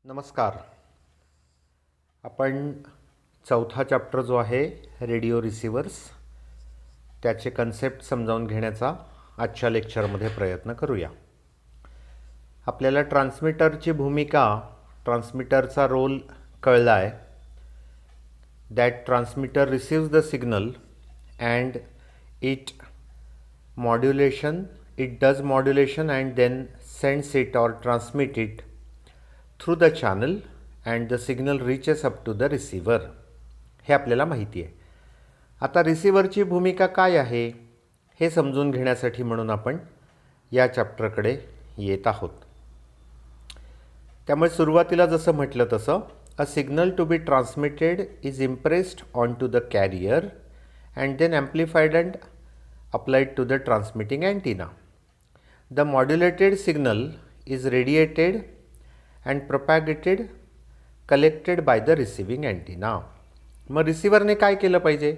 नमस्कार. आपण चौथा चॅप्टर जो आहे रेडिओ रिसिव्हर्स त्याचे कन्सेप्ट समजावून घेण्याचा आजच्या लेक्चरमध्ये प्रयत्न करूया. आपल्याला ट्रान्समीटरची भूमिका, ट्रान्समीटरचा रोल कळला आहे. That transmitter receives the signal and it does modulation and then sends it or transmit it through the channel and the signal reaches up to the receiver. हे आपल्याला माहिती आहे. आता रिसिव्हरची भूमिका काय आहे हे समजून घेण्यासाठी म्हणून आपण या चॅप्टरकडे येत आहोत. त्यामुळे सुरुवातीला जसं म्हटलं तसं a signal to be transmitted is impressed on to the carrier and then amplified and applied to the transmitting antenna. The modulated signal is radiated and propagated collected by the receiving antenna. मग रिसिव्हरने काय केलं पाहिजे?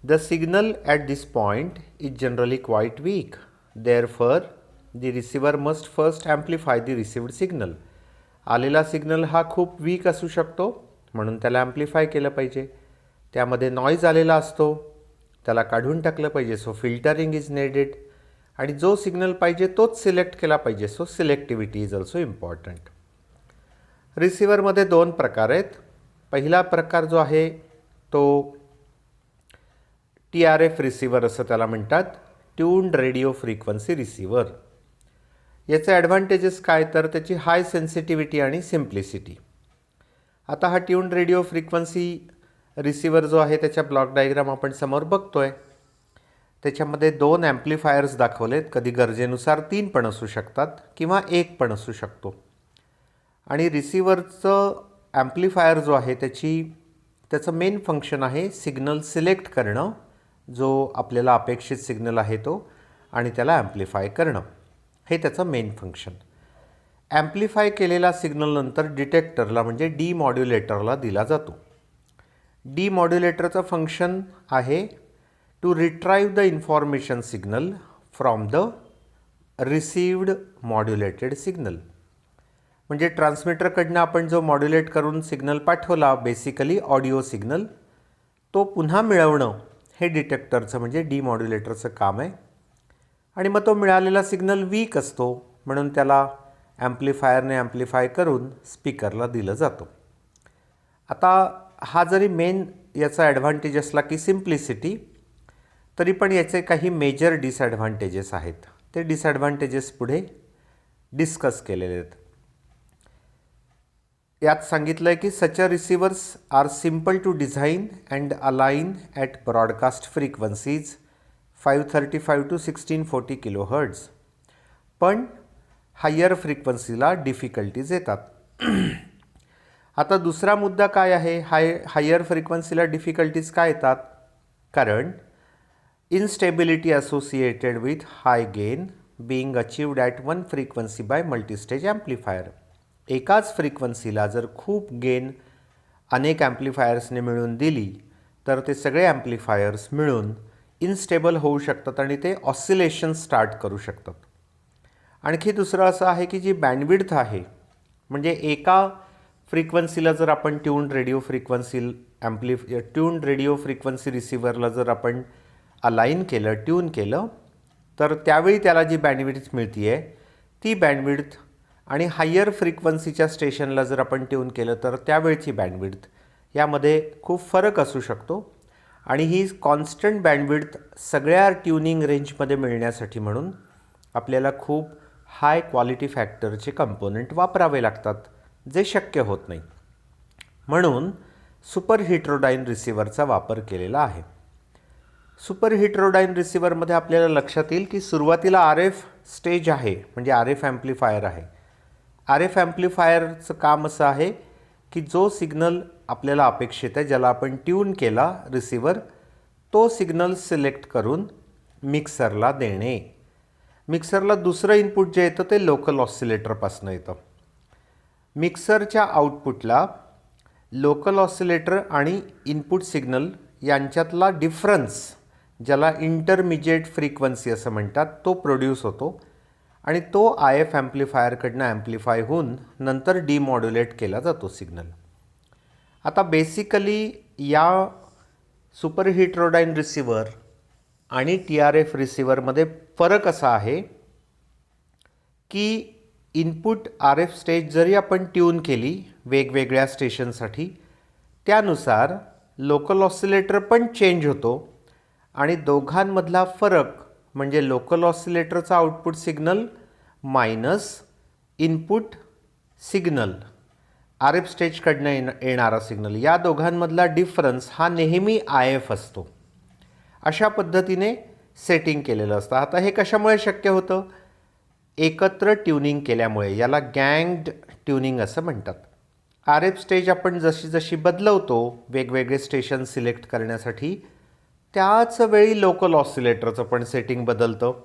The signal at this point is generally quite weak. Therefore, the receiver must first amplify the received signal. आलेला signal हा खूप weak असू शकतो, म्हणून त्याला ॲम्प्लिफाय केलं पाहिजे. त्यामध्ये नॉईज आलेला असतो, त्याला काढून टाकलं पाहिजे. So filtering is needed. आणि जो सिग्नल पाहिजे तोच सिलेक्ट केला पाहिजे. So selectivity is also important. रिसिव्हरमध्ये दोन प्रकार आहेत. पहिला प्रकार जो आहे तो TRF रिसिव्हर असं त्याला म्हणतात, ट्यून्ड रेडिओ फ्रिक्वेन्सी रिसिव्हर. याचे ॲडव्हान्टेजेस काय तर त्याची हाय सेन्सिटिव्हिटी आणि सिम्प्लिसिटी. आता हा ट्यून्ड रेडिओ फ्रिक्वेन्सी रिसिव्हर जो आहे त्याच्या ब्लॉक डायग्राम आपण समोर बघतोय. त्याच्यामध्ये दोन ॲम्प्लिफायर्स दाखवलेत. कधी गरजेनुसार 3 पण असू शकतात किंवा 1 पण असू शकतो. आणि रिसिव्हरचं ॲम्प्लिफायर जो आहे त्याचं मेन फंक्शन आहे सिग्नल सिलेक्ट करणं, जो आपल्याला अपेक्षित सिग्नल आहे तो, आणि त्याला ॲम्प्लिफाय करणं. हे त्याचं मेन फंक्शन. ॲम्प्लिफाय केलेला सिग्नल नंतर डिटेक्टरला म्हणजे डीमॉड्युलेटरला दिला जातो. डीमॉड्युलेटरचं फंक्शन आहे to retrieve the information signal from the received modulated signal. म्हणजे ट्रान्समीटरकडनं आपण जो मॉड्युलेट करून सिग्नल पाठवला, बेसिकली ऑडिओ सिग्नल, तो पुन्हा मिळवणं हे डिटेक्टरचं म्हणजे डीमॉड्युलेटरचं काम आहे. आणि मग तो मिळालेला सिग्नल वीक असतो, म्हणून त्याला ॲम्प्लिफायरने ॲम्प्लिफाय करून स्पीकरला दिलं जातं. आता हा जरी मेन याचा ॲडव्हान्टेज असला की सिम्प्लिसिटी, तरी पण याचे काही मेजर डिसॲडव्हान्टेजेस आहेत. ते डिसॲडव्हान्टेजेस पुढे डिस्कस केलेले आहेत. यात सांगितलं आहे की such a receivers are simple to design and align at broadcast frequencies 535 to 1640 kHz. पण हायर फ्रिक्वेन्सीला डिफिकल्टीज येतात. आता दुसरा मुद्दा काय आहे? हायर फ्रिक्वेन्सीला डिफिकल्टीज काय येतात? कारण instability associated with high gain being achieved at one frequency by multistage amplifier. एकाच फ्रिक्वेन्सीला जर खूप गेन अनेक ॲम्प्लिफायर्सने मिळून दिली तर ते सगळे ॲम्प्लिफायर्स मिळून इनस्टेबल होऊ शकतात आणि ते ऑसिलेशन स्टार्ट करू शकतात. आणखी दुसरं असं आहे की जी बँडविड्थ आहे, म्हणजे एका फ्रिक्वेन्सीला जर आपण ट्यून्ड रेडिओ फ्रिक्वेन्सी रिसिव्हरला जर आपण अलाइन केलं, ट्यून केलं, तर त्यावेळी त्याला जी बँडविड्थ मिळते आहे ती बँडविड्थ आणि हायर फ्रिक्वेन्सीच्या स्टेशनला जर आपण ट्यून केलं तर त्यावेळची बँडविड्थ यामध्ये खूप फरक असू शकतो. आणि ही कॉन्स्टंट बँडविड्थ सगळ्या ट्यूनिंग रेंजमध्ये मिळण्यासाठी म्हणून आपल्याला खूप हाय क्वालिटी फॅक्टरचे कंपोनंट वापरावे लागतात, जे शक्य होत नाही. म्हणून सुपर हेटेरोडाईन रिसिव्हरचा वापर केलेला आहे. सुपर हेटेरोडाईन रिसिव्हरमध्ये आपल्याला लक्षात येईल की सुरुवातीला RF स्टेज आहे, म्हणजे RF ॲम्प्लिफायर आहे. RF ॲम्प्लिफायरचं काम असं आहे की जो सिग्नल आपल्याला अपेक्षित आहे, ज्याला आपण ट्यून केला रिसिव्हर, तो सिग्नल सिलेक्ट करून मिक्सरला देणे. मिक्सरला दुसरं इनपुट जे येतं ते लोकल ऑसिलेटरपासून येतं. मिक्सरच्या आउटपुटला लोकल ऑसिलेटर आणि इनपुट सिग्नल यांच्यातला डिफरन्स, ज्याला इंटरमिजिएट फ्रिक्वेन्सी असं म्हणतात, तो प्रोड्यूस होतो. आणि तो आय एफ ॲम्प्लिफायरकडनं ॲम्प्लिफाय होऊन नंतर डिमॉड्युलेट केला जातो सिग्नल. आता बेसिकली या सुपर हेटेरोडाईन रिसिव्हर आणि टी आर एफ रिसिव्हरमध्ये फरक असा आहे की इनपुट आर एफ स्टेज जरी आपण ट्यून केली वेगवेगळ्या स्टेशनसाठी, त्यानुसार लोकल ऑसिलेटर पण चेंज होतो आणि दोघांमधला फरक म्हणजे लोकल ऑसिलेटरचा output signal minus input signal R F स्टेजकडनं येणारा सिग्नल, या दोघांमधला डिफरन्स हा नेहमी आय एफ असतो. अशा पद्धतीने सेटिंग केलेलं असतं. आता हे कशामुळे शक्य होतं? एकत्र ट्युनिंग केल्यामुळे. याला गँग्ड ट्युनिंग असं म्हणतात. आर एफ स्टेज आपण जशी जशी बदलवतो वेगवेगळे स्टेशन सिलेक्ट करण्यासाठी, त्याच वेळी लोकल ऑसिलेटरचं पण सेटिंग बदलतं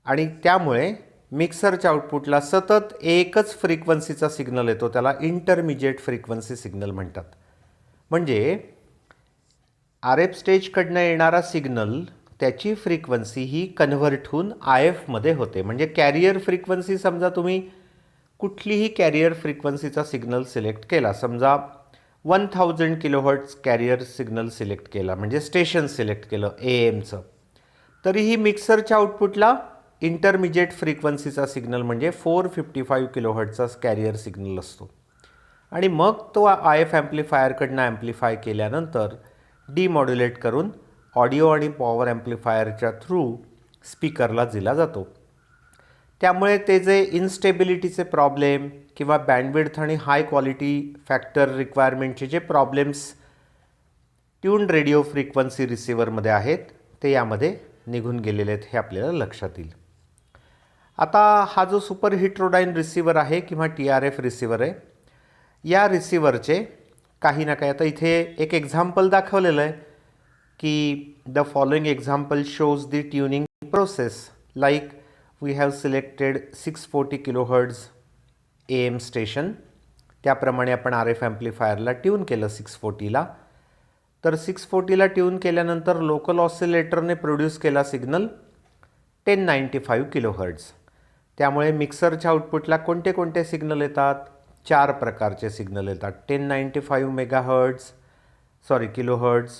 आणि त्यामुळे मिक्सरच्या आउटपुटला सतत एकच फ्रिक्वन्सीचा सिग्नल येतो. त्याला इंटरमिजिएट फ्रिक्वन्सी सिग्नल म्हणतात. म्हणजे आर एफ स्टेजकडनं येणारा सिग्नल त्याची फ्रिक्वन्सी ही कन्व्हर्ट होऊन आय एफमध्ये होते. म्हणजे कॅरियर फ्रिक्वन्सी, समजा तुम्ही कुठलीही कॅरियर फ्रिक्वन्सीचा सिग्नल सिलेक्ट केला, समजा 1000 किलोहर्ट्ज कॅरियर सिग्नल सिलेक्ट केला, म्हणजे स्टेशन सिलेक्ट केलं AM चं, तरीही मिक्सरच्या आउटपुटला इंटरमिजिएट फ्रिक्वन्सीचा सिग्नल म्हणजे 455 किलोहर्ट्जचा कॅरियर सिग्नल असतो. आणि मग तो आय एफ ॲम्प्लिफायरकडनं ॲम्प्लिफाय केल्यानंतर डिमॉड्युलेट करून ऑडिओ आणि पॉवर ॲम्प्लिफायरच्या थ्रू स्पीकरला दिला जातो. त्यामुळे ते जे इन्स्टेबिलिटीचे प्रॉब्लेम किंवा बँडविड्थ आणि हाय क्वालिटी फॅक्टर रिक्वायरमेंटचे जे प्रॉब्लेम्स ट्यून्ड रेडिओ फ्रिक्वन्सी रिसिव्हरमध्ये आहेत, ते यामध्ये निघून गेलेले आहेत हे आपल्याला लक्षात येईल. आता हा जो सुपर हेटेरोडाईन रिसिव्हर आहे किंवा टी आर एफ रिसिव्हर आहे, या रिसिव्हरचे काही ना काही, आता इथे एक एक्झाम्पल दाखवलेलं आहे की the following example shows the tuning process like we have selected 640 kilohertz AM station. त्याप्रमाणे आपण आर एफ ॲम्प्लिफायरला ट्यून केलं 640ला. तर 640ला ट्यून केल्यानंतर लोकल ऑसिलेटरने प्रोड्यूस केला सिग्नल 1095 किलोहर्ट्ज. त्यामुळे मिक्सरच्या आउटपुटला कोणते कोणते सिग्नल येतात? 4 प्रकारचे सिग्नल येतात. 1095 किलोहर्ट्ज,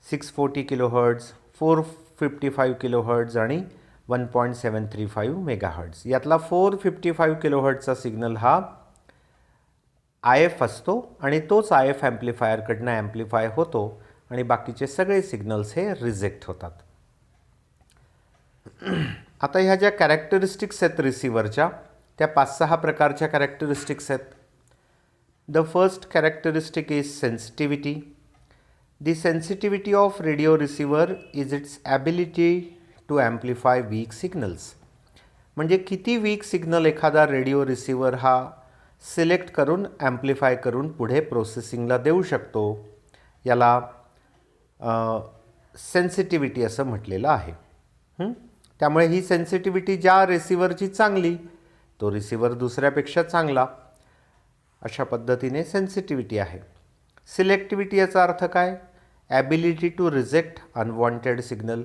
640 किलोहर्ट्ज, 455 किलोहर्ट्ज आणि 1.735 मेगाहर्ट्ज. यातला 455 किलोहर्ट्जचा सिग्नल हा आय एफ असतो आणि तोच आय एफ ॲम्प्लिफायरकडनं ॲम्प्लिफाय होतो आणि बाकीचे सगळे सिग्नल्स हे रिजेक्ट होतात. आता ह्या ज्या कॅरेक्टरिस्टिक्स आहेत रिसिव्हरच्या, त्या 5-6 प्रकारच्या कॅरेक्टरिस्टिक्स आहेत. The first characteristic is sensitivity. The sensitivity of radio receiver is its ability to amplify weak signals. म्हणजे किती वीक सिग्नल एखादा रेडिओ रिसिव्हर हा सिलेक्ट करून ॲम्प्लिफाय करून पुढे प्रोसेसिंगला देऊ शकतो, याला सेन्सिटिव्हिटी असं म्हटलेलं आहे. त्यामुळे ही सेन्सिटिव्हिटी ज्या रिसिव्हरची चांगली, तो रिसिव्हर दुसऱ्यापेक्षा चांगला, अशा पद्धतीने सेन्सिटिव्हिटी आहे. सिलेक्टिव्हिटी याचा अर्थ काय? Ability to reject unwanted signal.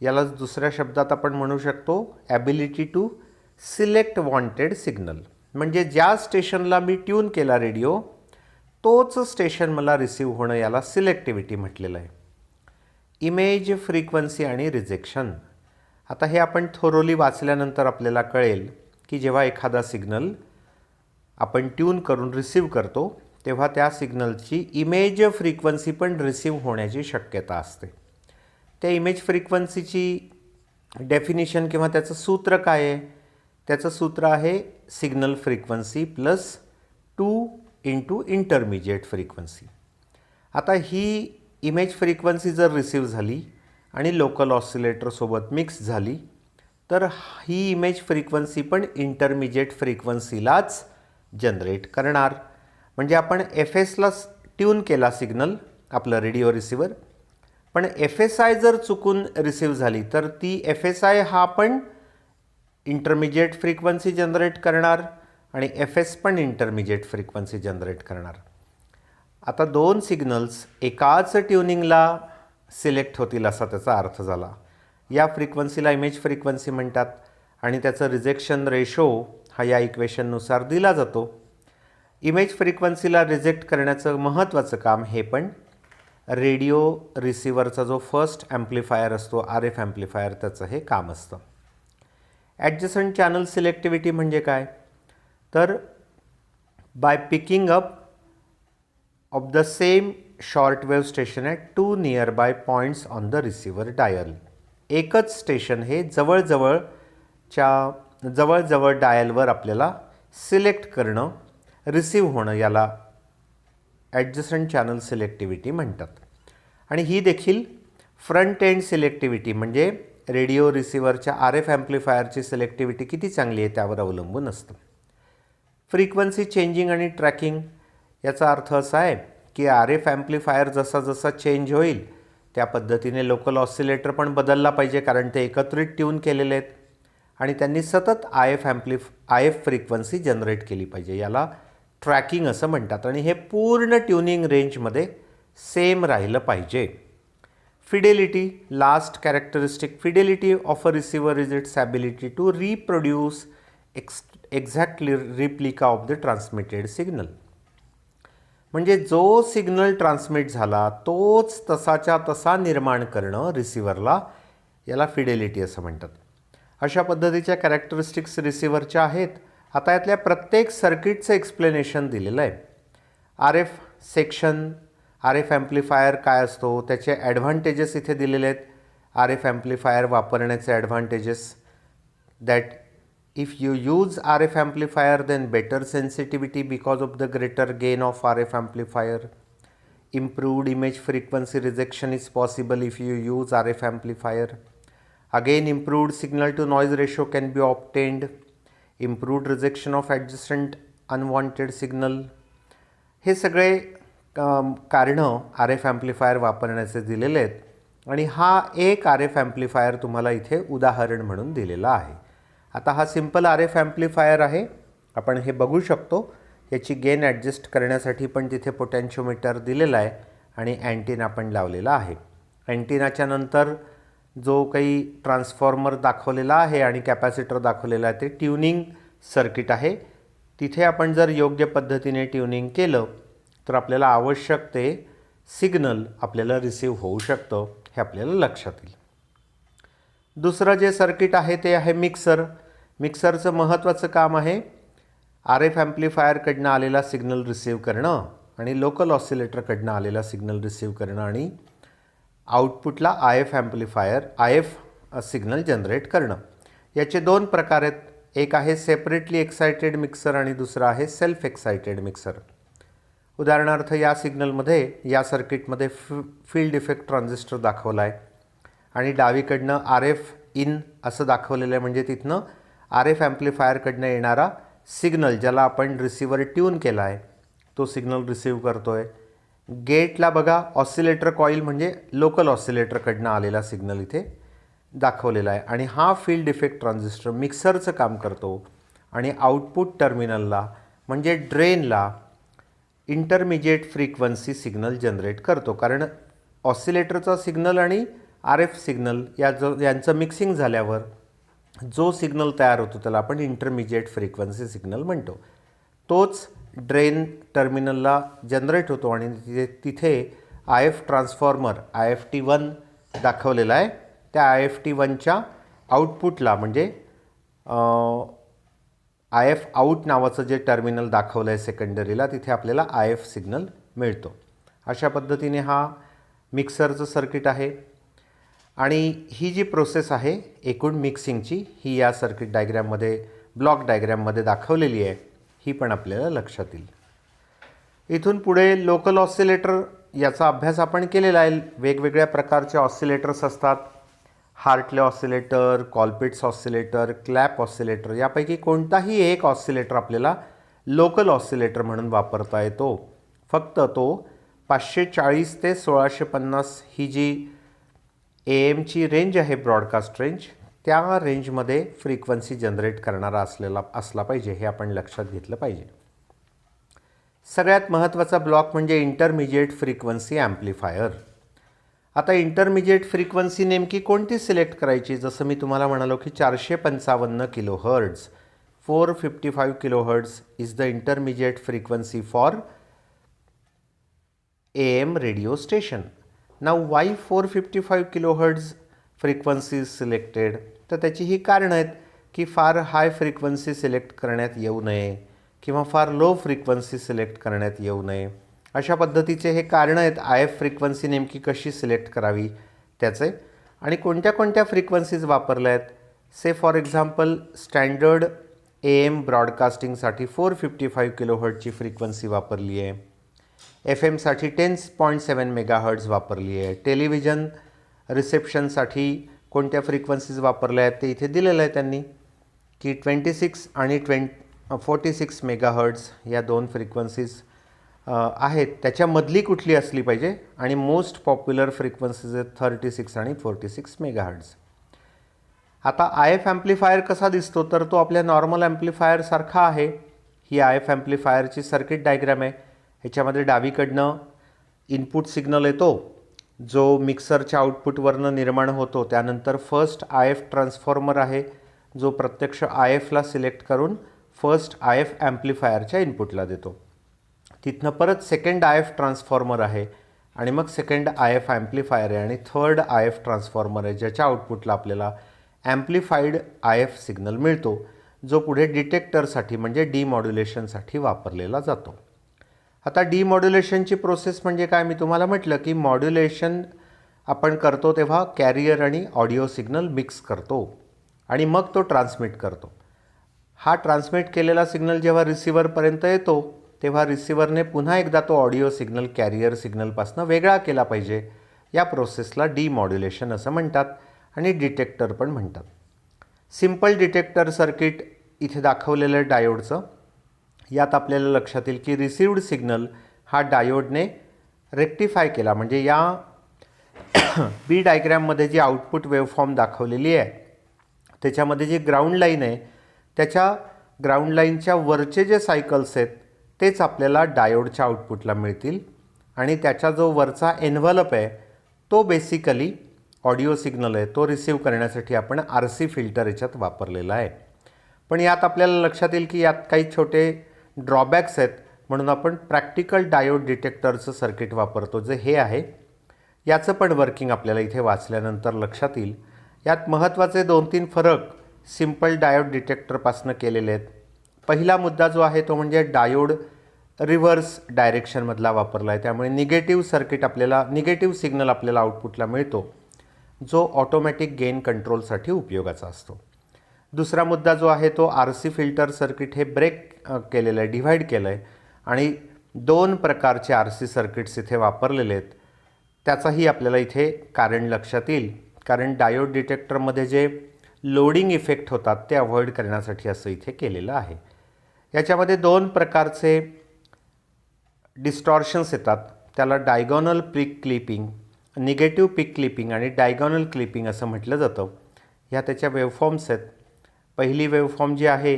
यालाच दुसऱ्या शब्दात आपण म्हणू शकतो ability to select wanted signal. म्हणजे ज्या स्टेशनला मी ट्यून केला रेडिओ, तोच स्टेशन मला रिसीव्ह होणं, याला सिलेक्टिव्हिटी म्हटलेलं आहे. इमेज फ्रिक्वन्सी आणि रिजेक्शन. आता हे आपण थोरोली वाचल्यानंतर आपल्याला कळेल की जेव्हा एखादा सिग्नल आपण ट्यून करून रिसीव्ह करतो, तेव्हा त्या सिग्नलची इमेज फ्रिक्वन्सी पण रिसीव्ह होण्याची शक्यता असते. त्या इमेज फ्रिक्वन्सीची डेफिनिशन किंवा त्याचं सूत्र काय आहे? त्याचं सूत्र आहे signal frequency plus 2 into intermediate frequency. आता ही इमेज फ्रिक्वन्सी जर रिसीव्ह झाली आणि लोकल ऑसिलेटरसोबत मिक्स झाली, तर ही इमेज फ्रिक्वन्सी पण इंटरमिजिएट फ्रिक्वन्सीलाच जनरेट करणार. म्हणजे आपण FSला ट्यून केला सिग्नल, आपलं रेडिओ रिसिव्हर, पण FSI जर चुकून रिसीव्ह झाली, तर ती FSI हा पण इंटरमिजिएट फ्रिक्वन्सी जनरेट करणार आणि FS पण इंटरमिजिएट फ्रिक्वन्सी जनरेट करणार. आता 2 सिग्नल्स एकाच ट्युनिंगला सिलेक्ट होतील असा त्याचा अर्थ झाला. या फ्रिक्वन्सीला इमेज फ्रिक्वन्सी म्हणतात आणि त्याचं रिजेक्शन रेशो हा या इक्वेशननुसार दिला जातो. इमेज फ्रिक्वेन्सीला रिजेक्ट करण्याचं महत्त्वाचं काम हे पण रेडिओ रिसिव्हरचा जो फर्स्ट ॲम्प्लिफायर असतो RF ॲम्प्लिफायर त्याचं हे काम असतं. ॲडजसंट चॅनल सिलेक्टिव्हिटी म्हणजे काय, तर by picking up of the same short wave station at 2 nearby points on the receiver dial. एकच स्टेशन हे जवळजवळ डायलवर आपल्याला सिलेक्ट करणं, रिसीव्ह होणं, याला ॲडजसंट चॅनल सिलेक्टिव्हिटी म्हणतात. आणि ही देखील फ्रंट एंड सिलेक्टिव्हिटी म्हणजे रेडिओ रिसिव्हरच्या RF ॲम्प्लिफायरची सिलेक्टिव्हिटी किती चांगली आहे त्यावर अवलंबून असतं. फ्रिक्वेन्सी चेंजिंग आणि ट्रॅकिंग याचा अर्थ असा आहे की RF ॲम्प्लिफायर जसा जसा चेंज होईल त्या पद्धतीने लोकल ऑसिलेटर पण बदलला पाहिजे, कारण ते एकत्रित ट्यून केलेले आहेत आणि त्यांनी सतत IF फ्रिक्वेन्सी जनरेट केली पाहिजे. याला ट्रॅकिंग असं म्हणतात आणि हे पूर्ण ट्युनिंग रेंजमध्ये सेम राहिलं पाहिजे. Fidelity, last characteristic fidelity of a receiver is its ability to reproduce exactly replica of the transmitted signal. म्हणजे जो सिग्नल ट्रान्समिट झाला तोच तसाच्या तसा निर्माण करणं रिसिव्हरला, याला फिडेलिटी असं म्हणतात. अशा पद्धतीच्या कॅरेक्टरिस्टिक्स रिसिव्हरच्या आहेत. आता यातल्या प्रत्येक सर्किटचं एक्सप्लेनेशन दिलेलं आहे. RF ॲम्प्लिफायर काय असतो, त्याचे ॲडव्हान्टेजेस इथे दिलेले आहेत. RF ॲम्प्लिफायर वापरण्याचे advantages, that if you use RF amplifier then better sensitivity because of the greater gain of RF amplifier. Improved image frequency rejection is possible if you use RF amplifier. Again, improved signal to noise ratio can be obtained. Improved rejection of adjacent unwanted signal. हे सगळे कारणं RF amplifier वापरण्याचे दिलेले आहेत आणि हा एक RF amplifier तुम्हाला इथे उदाहरण म्हणून दिलेला आहे. आता हा सिंपल RF ॲम्प्लिफायर आहे, आपण हे बघू शकतो. याची गेन ॲडजस्ट करण्यासाठी पण तिथे पोटॅन्शिओमीटर दिलेला आहे आणि अँटिना पण लावलेला आहे. अँटिनाच्या नंतर जो काही ट्रान्सफॉर्मर दाखवलेला आहे आणि कॅपॅसिटर दाखवलेला आहे ते ट्युनिंग सर्किट आहे. तिथे आपण जर योग्य पद्धतीने ट्युनिंग केलं तर आपल्याला आवश्यक ते सिग्नल आपल्याला रिसीव्ह होऊ शकतं, हे आपल्याला लक्षात येईल. दुसरं जे सर्किट आहे ते आहे मिक्सर. मिक्सरचं महत्त्वाचं काम आहे RF ॲम्प्लिफायरकडनं आलेला सिग्नल रिसीव्ह करणं आणि लोकल ऑसिलेटरकडनं आलेला सिग्नल रिसीव्ह करणं आणि आउटपुटला IF सिग्नल जनरेट करणं. याचे दोन प्रकार आहेत. एक आहे सेपरेटली एक्सायटेड मिक्सर आणि दुसरं आहे सेल्फ एक्सायटेड मिक्सर. उदाहरणार्थ या सर्किटमध्ये फील्ड इफेक्ट ट्रान्झिस्टर दाखवला आहे आणि डावीकडनं RF इन असं दाखवलेलं आहे, म्हणजे तिथनं RF ॲम्प्लिफायरकडनं येणारा सिग्नल ज्याला आपण रिसिव्हर ट्यून केला आहे तो सिग्नल रिसीव्ह करतो आहे. गेटला बघा ऑसिलेटर कॉईल म्हणजे लोकल ऑसिलेटरकडनं आलेला सिग्नल इथे दाखवलेला आहे आणि हा फील्ड इफेक्ट ट्रान्झिस्टर मिक्सरचं काम करतो आणि आउटपुट टर्मिनलला म्हणजे ड्रेनला इंटरमिजिएट फ्रिक्वेन्सी सिग्नल जनरेट करतो. कारण ऑसिलेटरचा सिग्नल आणि RF सिग्नल यांचं मिक्सिंग झाल्यावर जो सिग्नल तयार होतो त्याला आपण इंटरमिजिएट फ्रिक्वेन्सी सिग्नल म्हणतो. तोच ड्रेन टर्मिनलला जनरेट होतो आणि तिथे IF ट्रान्सफॉर्मर IFT1 दाखवलेला आहे. त्या IFT1च्या आउटपुटला म्हणजे IF आउट नावाचं जे टर्मिनल दाखवलं आहे सेकंडरीला तिथे आपल्याला IF सिग्नल मिळतो. अशा पद्धतीने हा मिक्सरचं सर्किट आहे आणि ही जी प्रोसेस आहे एकूण मिक्सिंगची ही या सर्किट डायग्रॅममध्ये ब्लॉक डायग्रॅममध्ये दाखवलेली आहे, ही पण आपल्याला लक्षात येईल. इथून पुढे लोकल ऑसिलेटर याचा अभ्यास आपण केलेला आहे. वेगवेगळ्या प्रकारचे ऑसिलेटर्स असतात. Hartley oscillator, Colpitts oscillator, clap oscillator, यापैकी कोणताही एक ऑसिलेटर आपल्याला लोकल ऑसिलेटर म्हणून वापरता येतो. फक्त तो 540 ते 1650 ही जी AM रेंज आहे, ब्रॉडकास्ट रेंज, त्या रेंजमध्ये फ्रिक्वेन्सी जनरेट करणारा असला पाहिजे, हे आपण लक्षात घेतलं पाहिजे. सगळ्यात महत्त्वाचा ब्लॉक म्हणजे इंटरमिजिएट फ्रिक्वेन्सी ॲम्प्लिफायर. आता इंटरमिजिएट फ्रिक्वेन्सी नेमकी कोणती सिलेक्ट करायची? जसं मी तुम्हाला म्हणालो की 455 kilo hertz, 455 kilo hertz is the intermediate frequency for AM radio station. Now why 455 kilohertz frequency is selected? तर त्याची ही कारण आहेत की फार हाय फ्रिक्वेन्सी सिलेक्ट करण्यात येऊ नये किंवा फार लो फ्रिक्वेन्सी सिलेक्ट करण्यात येऊ नये. अशा पद्धतीचे हे कारण आहेत IF फ्रिक्वेन्सी नेमकी कशी सिलेक्ट करावी त्याचे. आणि कोणत्या कोणत्या फ्रिक्वेन्सीज वापरल्या आहेत? Say for example standard AM ब्रॉडकास्टिंगसाठी 455 किलोहर्ट्जची फ्रिक्वेन्सी वापरली आहे. FM साठी 10.7 मेगाहर्ट्ज वापरली आहे. टेलिव्हिजन रिसेप्शनसाठी कोणत्या फ्रिक्वेन्सीज वापरल्या आहेत ते इथे दिलेलं आहे त्यांनी की 26 आणि 46 मेगाहर्ट्ज या दोन फ्रिक्वेन्सीज आहेत. त्याच्यामधली कुठली असली पाहिजे आणि मोस्ट पॉप्युलर फ्रिक्वेन्सीज आहेत 36 आणि 46 मेगाहर्ट्ज. आता IF ॲम्प्लिफायर कसा दिसतो? तर तो आपल्या नॉर्मल ॲम्प्लिफायरसारखा आहे. ही IF ॲम्प्लिफायरची सर्किट डायग्राम आहे. ह्याच्यामध्ये डावीकडनं इनपुट सिग्नल येतो जो मिक्सरच्या आउटपुटवरनं निर्माण होतो. त्यानंतर फर्स्ट IF ट्रान्सफॉर्मर आहे जो प्रत्यक्ष IFला सिलेक्ट करून फर्स्ट IF ॲम्प्लिफायरच्या इनपुटला देतो. तिथनं परत सेकंड IF ट्रान्सफॉर्मर आहे आणि मग सेकंड IF ॲम्प्लिफायर आहे आणि थर्ड IF ट्रान्सफॉर्मर आहे ज्याच्या आउटपुटला आपल्याला ॲम्प्लिफाईड IF सिग्नल मिळतो जो पुढे डिटेक्टरसाठी म्हणजे डिमॉड्युलेशनसाठी वापरलेला जातो. आता डिमॉड्युलेशनची प्रोसेस म्हणजे काय? मी तुम्हाला म्हटलं की मॉड्युलेशन आपण करतो तेव्हा कॅरियर आणि ऑडिओ सिग्नल मिक्स करतो आणि मग तो ट्रान्समिट करतो. हा ट्रान्समिट केलेला सिग्नल जेव्हा रिसिव्हरपर्यंत येतो तेव्हा रिसिव्हरने पुन्हा एकदा तो ऑडिओ सिग्नल कॅरियर सिग्नलपासून वेगळा केला पाहिजे. या प्रोसेसला डिमॉड्युलेशन असं म्हणतात आणि डिटेक्टर पण म्हणतात. सिम्पल डिटेक्टर सर्किट इथे डायोडचं डायोडचं यात आपल्याला लक्षात येईल की रिसिव्ड सिग्नल हा डायोडने रेक्टिफाय केला. म्हणजे या बी डायग्रॅममध्ये जी आउटपुट वेव्हफॉर्म दाखवलेली आहे त्याच्यामध्ये जी ग्राउंड लाईन आहे त्याच्या ग्राउंड लाईनच्या वरचे जे सायकल्स आहेत तेच आपल्याला डायोडच्या आउटपुटला मिळतील आणि त्याचा जो वरचा एन्व्हलप आहे तो बेसिकली ऑडिओ सिग्नल आहे तो रिसीव्ह करण्यासाठी आपण RC फिल्टर याच्यात वापरलेला आहे. पण यात आपल्याला लक्षात येईल की यात काही छोटे ड्रॉबॅक्स आहेत म्हणून आपण प्रॅक्टिकल डायोड डिटेक्टरचं सर्किट वापरतो जे हे आहे. याचं पण वर्किंग आपल्याला इथे वाचल्यानंतर लक्षात येईल. यात महत्त्वाचे 2-3 फरक सिम्पल डायोड डिटेक्टरपासून केलेले आहेत. पहिला मुद्दा जो आहे तो म्हणजे डायोड रिव्हर्स डायरेक्शनमधला वापरला आहे त्यामुळे निगेटिव्ह सिग्नल आपल्याला आउटपुटला मिळतो जो ऑटोमॅटिक गेन कंट्रोलसाठी उपयोगाचा असतो. दुसरा मुद्दा जो आहे तो RC फिल्टर सर्किट हे ब्रेक केलेलं आहे, डिव्हाइड केलं आहे आणि 2 प्रकारचे RC सर्किट्स इथे वापरलेले आहेत. त्याचाही आपल्याला इथे कारण लक्षात येईल कारण डायोड डिटेक्टरमध्ये जे लोडिंग इफेक्ट होतात ते अवॉइड करण्यासाठी असं इथे केलेलं आहे. याच्यामध्ये 2 प्रकारचे डिस्टॉर्शन्स येतात. त्याला डायगोनल पीक क्लिपिंग, निगेटिव्ह पीक क्लिपिंग आणि डायगोनल क्लिपिंग असं म्हटलं जातं. ह्या त्याच्या वेव्हफॉर्म्स आहेत. पहिली वेव्हफॉर्म जी आहे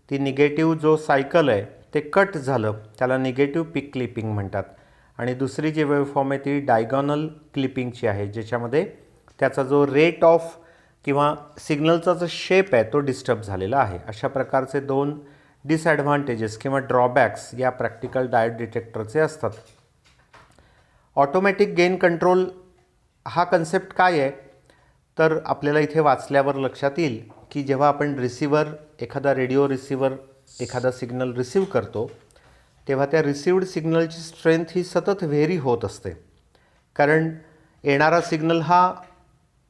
ती निगेटिव्ह जो सायकल आहे ते कट झालं त्याला निगेटिव्ह पीक क्लिपिंग म्हणतात आणि दुसरी जी वेव्हफॉर्म आहे ती डायगोनल क्लिपिंगची आहे ज्याच्यामध्ये त्याचा जो रेट ऑफ किंवा सिग्नलचा जो शेप आहे तो डिस्टर्ब झालेला आहे. अशा प्रकारचे 2 डिसॲडव्हान्टेजेस किंवा ड्रॉबॅक्स या प्रॅक्टिकल डायोड डिटेक्टरचे असतात. ऑटोमॅटिक गेन कंट्रोल हा कन्सेप्ट काय आहे? तर आपल्याला इथे वाचल्यावर लक्षात येईल की जेव्हा आपण एखादा रेडिओ रिसिव्हर एखादा सिग्नल रिसीव्ह करतो तेव्हा त्या रिसिव्ड सिग्नलची स्ट्रेंथ ही सतत व्हेरी होत असते. कारण येणारा सिग्नल हा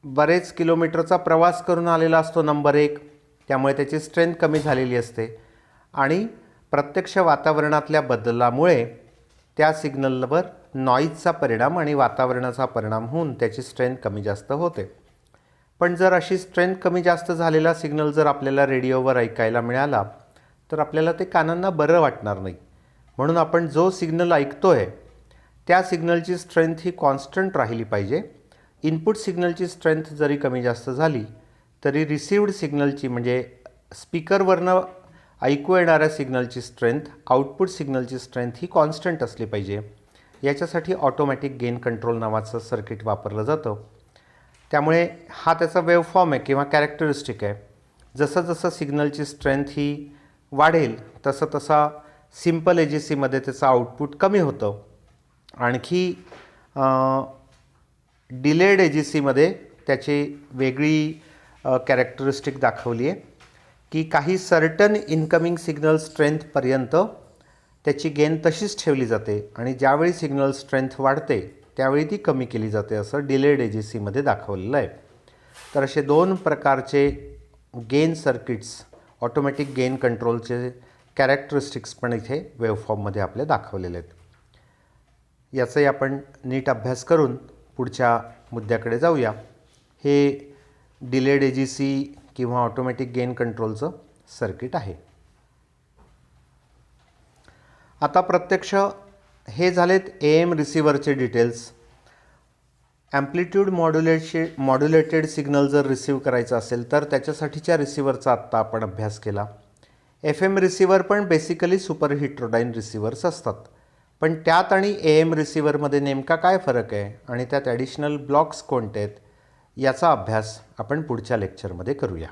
बरेच किलोमीटरचा प्रवास करून आलेला असतो नंबर 1, त्यामुळे त्याची स्ट्रेंथ कमी झालेली असते आणि प्रत्यक्ष वातावरणातल्या बदलामुळे त्या सिग्नलवर नॉईजचा परिणाम आणि वातावरणाचा परिणाम होऊन त्याची स्ट्रेंथ कमी जास्त होते. पण जर अशी स्ट्रेंथ कमी जास्त झालेला सिग्नल जर आपल्याला रेडिओवर ऐकायला मिळाला तर आपल्याला ते कानांना बरं वाटणार नाही. म्हणून आपण जो सिग्नल ऐकतो आहे त्या सिग्नलची स्ट्रेंथ ही कॉन्स्टंट राहिली पाहिजे. इनपुट सिग्नलची स्ट्रेंथ जरी कमी जास्त झाली तरी रिसिव्ड सिग्नलची म्हणजे स्पीकरवरनं ऐकू येणाऱ्या सिग्नलची स्ट्रेंथ आउटपुट सिग्नलची स्ट्रेंथ ही कॉन्स्टंट असली पाहिजे. याच्यासाठी ऑटोमॅटिक गेन कंट्रोल नावाचं सर्किट वापरलं जातं. त्यामुळे हा त्याचा वेवफॉर्म आहे किंवा कॅरेक्टरिस्टिक आहे. जसं जसं सिग्नलची स्ट्रेंथ ही वाढेल तसं तसा सिम्पल AGCमध्ये त्याचं आउटपुट कमी होतं. आणखी डिलेड AGCमध्ये त्याची वेगळी कॅरेक्टरिस्टिक दाखवली आहे की काही सर्टन इनकमिंग सिग्नल स्ट्रेंथपर्यंत त्याची गेन तशीच ठेवली जाते आणि ज्यावेळी सिग्नल स्ट्रेंथ वाढते त्यावेळी ती कमी केली जाते असं डिलेड AGCमध्ये दाखवलेलं आहे. तर असे 2 प्रकारचे गेन सर्किट्स ऑटोमॅटिक गेन कंट्रोलचे कॅरेक्टरिस्टिक्स पण इथे वेवफॉर्ममध्ये आपले दाखवलेले आहेत. याचाही आपण नीट अभ्यास करून पुढच्या मुद्द्याकडे जाऊया. हे डिलेड AGC किंवा ऑटोमॅटिक गेन कंट्रोलचं सर्किट आहे. आता प्रत्यक्ष हे झालेत AM रिसिव्हरचे डिटेल्स. ॲम्प्लिट्यूड मॉड्युलेटेड सिग्नल जर रिसीव्ह करायचं असेल तर त्याच्यासाठीच्या रिसिव्हरचा आत्ता आपण अभ्यास केला. FM रिसिव्हर पण बेसिकली सुपर हेटेरोडाईन रिसिव्हर्स असतात. पण त्यात आणि AM रिसिव्हरमध्ये नेमका काय फरक आहे आणि त्यात ॲडिशनल ब्लॉक्स कोणते आहेत याचा अभ्यास आपण पुढच्या लेक्चरमध्ये करूया.